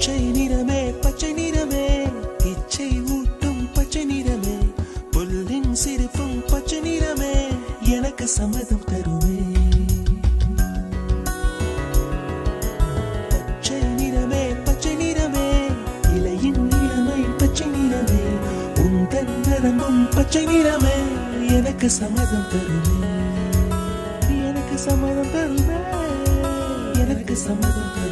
பச்சை நிறமே இச்சை ஊட்டும் பச்சை நிறமே புல்லின் சிரிப்பும் பச்சை நிறமே எனக்கு சம்மதம் தருமே. பச்சை நிறமே இலையின் நிறமை பச்சை நிறமே உந்தன் நரம்பும் பச்சை நிறமே எனக்கு சம்மதம் தருமே. எனக்கு சம்மதம் தருமே. எனக்கு சம்மதம் தருமே.